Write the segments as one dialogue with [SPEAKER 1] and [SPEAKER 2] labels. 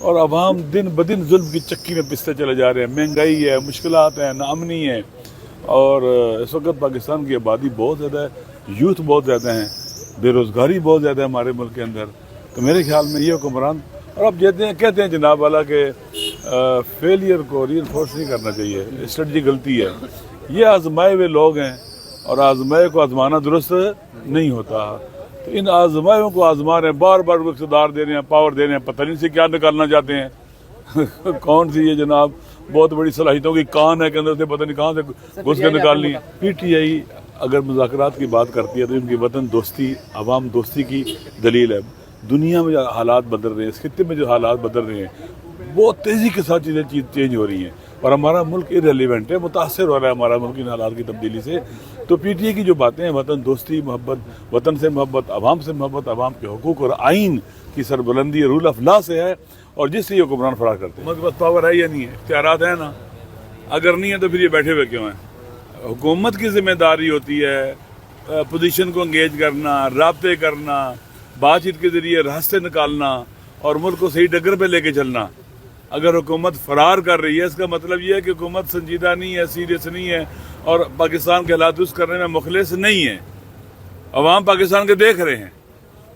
[SPEAKER 1] اور عوام دن بدن ظلم کی چکی میں پستے چلے جا رہے ہیں. مہنگائی ہے, مشکلات ہیں, ناامنی ہے, اور اس وقت پاکستان کی آبادی بہت زیادہ ہے, یوتھ بہت زیادہ ہیں, بے روزگاری بہت زیادہ ہے ہمارے ملک کے اندر. تو میرے خیال میں یہ حکمران, اور اب کہتے ہیں جناب والا کہ فیلئر کو ری انفورس نہیں کرنا چاہیے, اسٹریٹجی غلطی ہے. یہ آزمائے ہوئے لوگ ہیں اور آزمائے کو آزمانا درست نہیں ہوتا. تو ان آزمائیوں کو آزما رہے ہیں, بار بار اقتدار دے رہے ہیں, پاور دے رہے ہیں, پتہ نہیں سے کیا نکالنا چاہتے ہیں. کون سی یہ جناب بہت بڑی صلاحیتوں کی کان ہے کہ اندر سے پتہ نہیں کہاں سے گھس کے نکالنی ہے. پی ٹی آئی اگر مذاکرات کی بات کرتی ہے تو ان کی وطن دوستی, عوام دوستی کی دلیل ہے. دنیا میں جو حالات بدل رہے ہیں, اس خطے میں جو حالات بدل رہے ہیں, بہت تیزی کے ساتھ چیزیں چینج ہو رہی ہیں, اور ہمارا ملک ارریلیونٹ ہے, متاثر ہو رہا ہے ہمارا ملک ان حالات کی تبدیلی سے. تو پی ٹی اے کی جو باتیں ہیں, وطن دوستی, محبت, وطن سے محبت, عوام سے محبت, عوام کے حقوق اور آئین کی سربلندی, رول آف لا سے ہے, اور جس سے یہ حکمران فرار کرتے ہیں. حکومت پاور ہے یا نہیں ہے, اختیارات ہیں نا, اگر نہیں ہے تو پھر یہ بیٹھے ہوئے کیوں ہیں؟ حکومت کی ذمہ داری ہوتی ہے پوزیشن کو انگیج کرنا, رابطے کرنا, بات چیت کے ذریعے راستے نکالنا, اور ملک کو صحیح ڈگر پہ لے کے چلنا. اگر حکومت فرار کر رہی ہے, اس کا مطلب یہ ہے کہ حکومت سنجیدہ نہیں ہے, سیریس نہیں ہے, اور پاکستان کے حالات درست کرنے میں مخلص نہیں ہے. عوام پاکستان کے دیکھ رہے ہیں,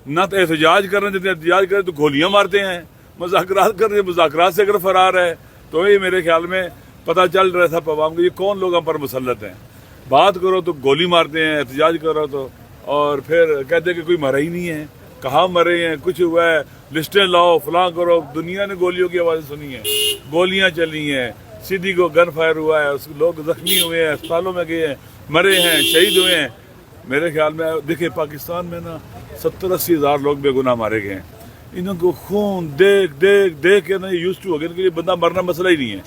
[SPEAKER 1] نہ تو احتجاج کر رہے ہیں, جتنے احتجاج کریں تو گولیاں مارتے ہیں, مذاکرات کر رہے ہیں, مذاکرات سے اگر فرار ہے تو یہ میرے خیال میں پتہ چل رہا تھا عوام کو یہ کون لوگ ہم پر مسلط ہیں. بات کرو تو گولی مارتے ہیں, احتجاج کرو تو, اور پھر کہتے ہیں کہ کوئی مرا ہی نہیں ہے, کہاں مرے ہیں, کچھ ہوا ہے, لسٹیں لاؤ, فلاں کرو. دنیا نے گولیوں کی آوازیں سنی ہیں, گولیاں چلی ہیں, سیدھی کو گن فائر ہوا ہے, لوگ زخمی ہوئے ہیں, اسپتالوں میں گئے ہیں, مرے ہیں, شہید ہوئے ہیں. میرے خیال میں دیکھیں پاکستان میں نا 70-80 ہزار لوگ بے گناہ مارے گئے ہیں. انہوں کو خون دیکھ کے نا یوز ٹو ہو گئے, ان کے لیے بندہ مرنا مسئلہ ہی نہیں ہے.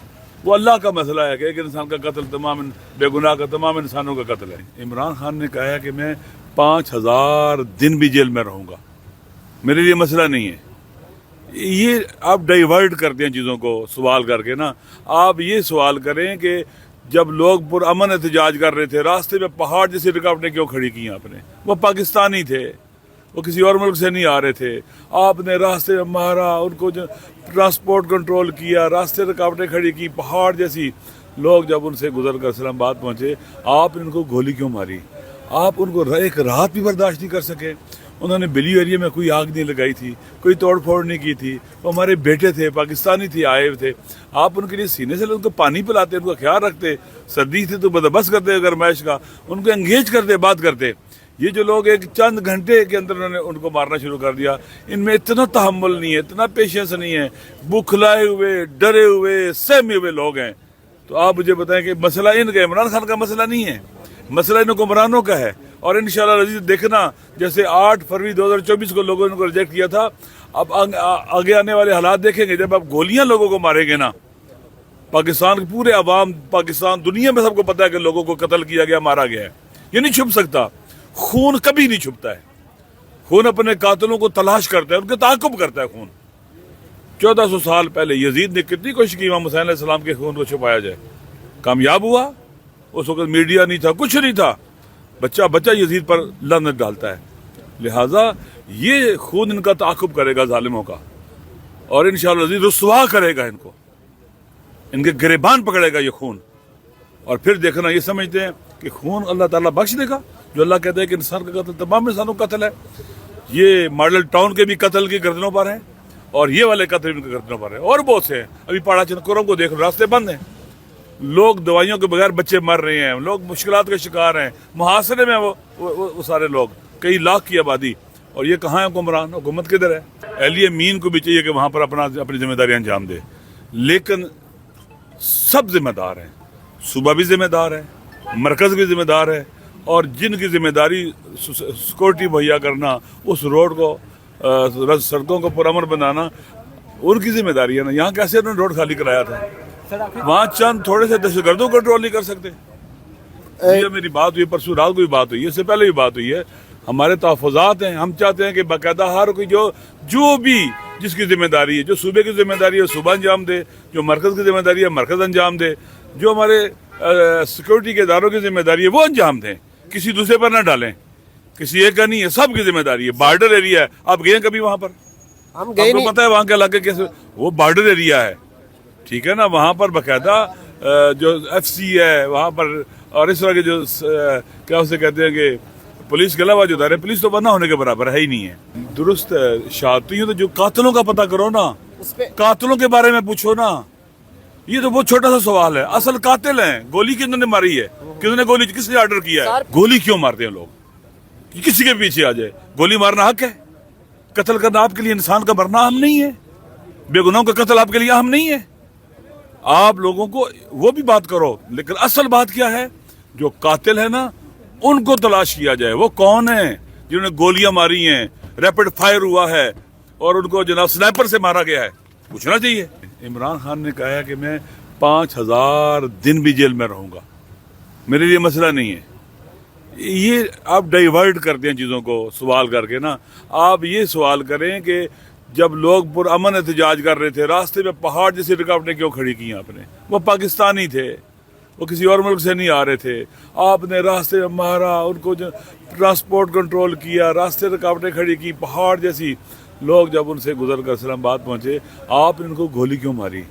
[SPEAKER 1] وہ اللہ کا مسئلہ ہے کہ ایک انسان کا قتل تمام بے گناہ کا تمام انسانوں کا قتل ہے. عمران خان نے کہا ہے کہ میں 5000 دن بھی جیل میں رہوں گا, میرے لیے مسئلہ نہیں ہے. یہ آپ ڈائیورٹ کرتے ہیں چیزوں کو سوال کر کے نا. آپ یہ سوال کریں کہ جب لوگ پرامن احتجاج کر رہے تھے, راستے میں پہاڑ جیسی رکاوٹیں کیوں کھڑی کی آپ نے؟ وہ پاکستانی تھے, وہ کسی اور ملک سے نہیں آ رہے تھے. آپ نے راستے میں مارا, ان کو ٹرانسپورٹ کنٹرول کیا, راستے رکاوٹیں کھڑی کی پہاڑ جیسی. لوگ جب ان سے گزر کر اسلام آباد پہنچے, آپ نے ان کو گولی کیوں ماری؟ آپ ان کو ایک رات بھی برداشت نہیں کر سکے. انہوں نے بلیو ایریا میں کوئی آگ نہیں لگائی تھی, کوئی توڑ پھوڑ نہیں کی تھی. وہ ہمارے بیٹے تھے, پاکستانی تھے, آئے ہوئے تھے. آپ ان کے لیے سینے سے ان کو پانی پلاتے, ان کا خیال رکھتے, سردی تھی تو بندوبست کرتے گرمائش کا, ان کو انگیج کرتے, بات کرتے. یہ جو لوگ ایک چند گھنٹے کے اندر انہوں نے ان کو مارنا شروع کر دیا, ان میں اتنا تحمل نہیں ہے, اتنا پیشنس نہیں ہے. بکھلائے ہوئے, ڈرے ہوئے, سہمے ہوئے لوگ ہیں. تو آپ مجھے بتائیں کہ مسئلہ ان کا, عمران خان کا مسئلہ نہیں ہے, مسئلہ ان حکمرانوں کا ہے. اور انشاءاللہ عزیز دیکھنا, جیسے 8 فروری 2024 کو لوگوں نے ان کو ریجیکٹ کیا تھا, اب آگے آنے والے حالات دیکھیں گے. جب آپ گولیاں لوگوں کو ماریں گے نا, پاکستان کے پورے عوام, پاکستان دنیا میں سب کو پتہ ہے کہ لوگوں کو قتل کیا گیا, مارا گیا ہے. یہ نہیں چھپ سکتا. خون کبھی نہیں چھپتا ہے. خون اپنے قاتلوں کو تلاش کرتا ہے, ان کے تعاقب کرتا ہے. خون 1400 سال پہلے یزید نے کتنی کوشش کی امام حسین علیہ السلام کے خون کو چھپایا جائے, کامیاب ہوا. اس وقت میڈیا نہیں تھا, کچھ نہیں تھا, بچہ یزید پر لعنت ڈالتا ہے. لہٰذا یہ خون ان کا تعاقب کرے گا ظالموں کا, اور انشاءاللہ عزیز رسوا کرے گا ان کو, ان کے گریبان پکڑے گا یہ خون. اور پھر دیکھنا, یہ سمجھتے ہیں کہ خون اللہ تعالیٰ بخش دے گا, جو اللہ کہتا ہے کہ انسان کا قتل تمام انسانوں کا قتل ہے. یہ ماڈل ٹاؤن کے بھی قتل کی گردنوں پر ہیں, اور یہ والے قتل ان کے گردنوں پر ہیں, اور بہت سے ہیں. ابھی پاڑا چنکوروں کو دیکھ, راستے بند ہیں, لوگ دوائیوں کے بغیر بچے مر رہے ہیں, لوگ مشکلات کے شکار ہیں, محاصرے میں وہ سارے لوگ, کئی لاکھ کی آبادی. اور یہ کہاں ہے حکمران؟ حکومت کدھر ہے؟ اہلیہ امین کو بھی چاہیے کہ وہاں پر اپنی ذمہ داری انجام دے, لیکن سب ذمہ دار ہیں. صوبہ بھی ذمہ دار ہے, مرکز بھی ذمہ دار ہے, اور جن کی ذمہ داری سیکورٹی مہیا کرنا, اس روڈ کو, سڑکوں کو پرامن بنانا, ان کی ذمہ داری ہے نا. یہاں کیسے انہوں نے روڈ خالی کرایا تھا؟ وہاں چند تھوڑے سے دہشت گردوں کنٹرول نہیں کر سکتے. یہ میری بات ہوئی, پرسوں رات کو بھی بات ہوئی ہے, اس سے پہلے بھی بات ہوئی ہے. ہمارے تحفظات ہیں, ہم چاہتے ہیں کہ باقاعدہ ہر کوئی جو بھی جس کی ذمہ داری ہے, جو صوبے کی ذمہ داری ہے صوبہ انجام دے, جو مرکز کی ذمہ داری ہے مرکز انجام دے, جو ہمارے سیکورٹی کے اداروں کی ذمہ داری ہے وہ انجام دیں, کسی دوسرے پر نہ ڈالیں. کسی ایک کا نہیں ہے, سب کی ذمہ داری ہے. بارڈر ایریا ہے, آپ گئے ہیں کبھی وہاں پر؟
[SPEAKER 2] ہم گئے نہیں.
[SPEAKER 1] پتہ ہے وہاں کے علاقے کیسے, وہ بارڈر ایریا ہے, ٹھیک ہے نا, وہاں پر باقاعدہ جو ایف سی ہے وہاں پر, اور اس طرح کے جو کیا اسے کہتے ہیں کہ پولیس کے علاوہ جو ادارے, پولیس تو بنا ہونے کے برابر ہے ہی نہیں ہے. درست شاطی تو جو قاتلوں کا پتہ کرو نا, قاتلوں کے بارے میں پوچھو نا, یہ تو بہت چھوٹا سا سوال ہے. اصل قاتل ہیں, گولی کس نے ماری ہے, کس نے گولی, کس نے آرڈر کیا ہے, گولی کیوں مارتے ہیں لوگ, کسی کے پیچھے آ جائے. گولی مارنا حق ہے, قتل کرنا آپ کے لیے انسان کا مرنا اہم نہیں ہے, بے گناہوں کا قتل آپ کے لیے اہم نہیں ہے. آپ لوگوں کو وہ بھی بات کرو, لیکن اصل بات کیا ہے, جو قاتل ہے نا ان کو تلاش کیا جائے. وہ کون ہیں جنہوں نے گولیاں ماری ہیں, ریپڈ فائر ہوا ہے اور ان کو جناب سنائپر سے مارا گیا ہے, پوچھنا چاہیے. عمران خان نے کہا ہے کہ میں 5000 دن بھی جیل میں رہوں گا, میرے لیے مسئلہ نہیں ہے. یہ آپ ڈائیورٹ کرتے ہیں چیزوں کو سوال کر کے نا. آپ یہ سوال کریں کہ جب لوگ پرامن احتجاج کر رہے تھے, راستے میں پہاڑ جیسی رکاوٹیں کیوں کھڑی کی آپ نے؟ وہ پاکستانی تھے, وہ کسی اور ملک سے نہیں آ رہے تھے. آپ نے راستے میں مارا, ان کو ٹرانسپورٹ کنٹرول کیا, راستے رکاوٹیں کھڑی کی پہاڑ جیسی. لوگ جب ان سے گزر کر اسلام آباد پہنچے, آپ نے ان کو گولی کیوں ماری؟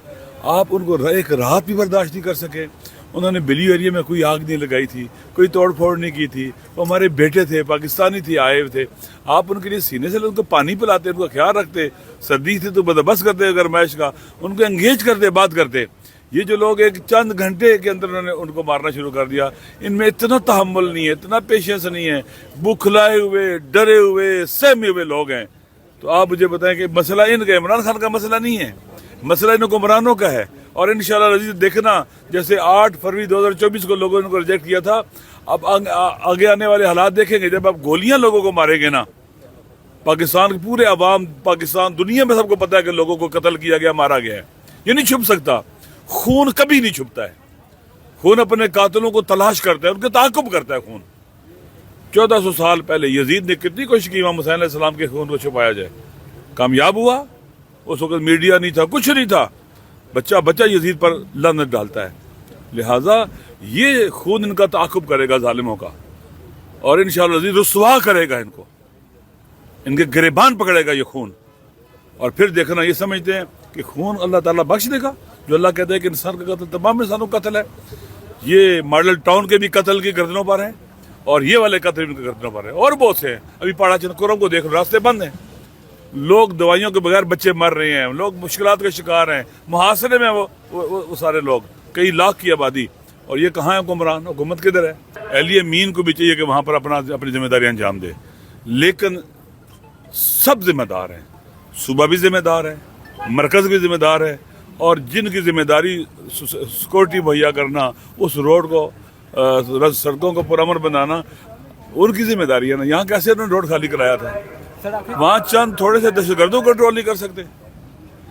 [SPEAKER 1] آپ ان کو ایک رات بھی برداشت نہیں کر سکے. انہوں نے بلیو ایریا میں کوئی آگ نہیں لگائی تھی, کوئی توڑ پھوڑ نہیں کی تھی. وہ ہمارے بیٹے تھے, پاکستانی تھے, آئے ہوئے تھے. آپ ان کے لیے سینے سے ان کو پانی پلاتے, ان کا خیال رکھتے, سردی تھی تو بندوبست کرتے گرمائش کا, ان کو انگیج کرتے, بات کرتے. یہ جو لوگ ایک چند گھنٹے کے اندر انہوں نے ان کو مارنا شروع کر دیا, ان میں اتنا تحمل نہیں ہے, اتنا پیشنس نہیں ہے. بکھلائے ہوئے, ڈرے ہوئے, سہمے ہوئے لوگ ہیں. تو آپ مجھے بتائیں کہ مسئلہ ان کا, عمران خان کا مسئلہ نہیں ہے, مسئلہ ان حکمرانوں کا ہے. اور انشاءاللہ عزیز دیکھنا, جیسے 8 فروری 2024 کو لوگوں نے ان کو ریجیکٹ کیا تھا, اب آگے آنے والے حالات دیکھیں گے. جب آپ گولیاں لوگوں کو ماریں گے نا, پاکستان کے پورے عوام, پاکستان دنیا میں سب کو پتا ہے کہ لوگوں کو قتل کیا گیا, مارا گیا ہے. یہ نہیں چھپ سکتا. خون کبھی نہیں چھپتا ہے. خون اپنے قاتلوں کو تلاش کرتا ہے, ان کے تعاقب کرتا ہے. خون 1400 سال پہلے یزید نے کتنی کوشش کی امام حسین علیہ السلام کے خون کو چھپایا جائے, کامیاب ہوا. اس وقت میڈیا نہیں تھا, کچھ نہیں تھا, بچہ یزید پر لعنت ڈالتا ہے. لہٰذا یہ خون ان کا تعاقب کرے گا ظالموں کا, اور انشاءاللہ عزیز رسوا کرے گا ان کو, ان کے گریبان پکڑے گا یہ خون. اور پھر دیکھنا, یہ سمجھتے ہیں کہ خون اللہ تعالیٰ بخش دے گا. جو اللہ کہتا ہے کہ انسان کا قتل تمام انسانوں کا قتل ہے. یہ ماڈل ٹاؤن کے بھی قتل کی گردنوں پر ہیں, اور یہ والے قتل ان کے گردنوں پر ہیں, اور بہت سے ہیں. ابھی پاڑا چنکورم کو دیکھ, راستے بند ہیں, لوگ دوائیوں کے بغیر بچے مر رہے ہیں, لوگ مشکلات کا شکار ہیں. محاصرے میں وہ سارے لوگ, کئی لاکھ کی آبادی. اور یہ کہاں ہے حکمران, حکومت کدھر ہے؟ اہلیہ مین کو بھی چاہیے کہ وہاں پر اپنی ذمہ داری انجام دے. لیکن سب ذمہ دار ہیں, صوبہ بھی ذمہ دار ہے, مرکز بھی ذمہ دار ہے, اور جن کی ذمہ داری سیکورٹی مہیا کرنا, اس روڈ کو, سڑکوں کو پرامن بنانا, ان کی ذمہ داری ہے نا. یہاں کیسے انہوں نے روڈ خالی کرایا تھا؟ وہاں چند تھوڑے سے دہشت گردوں کو کنٹرول نہیں کر سکتے.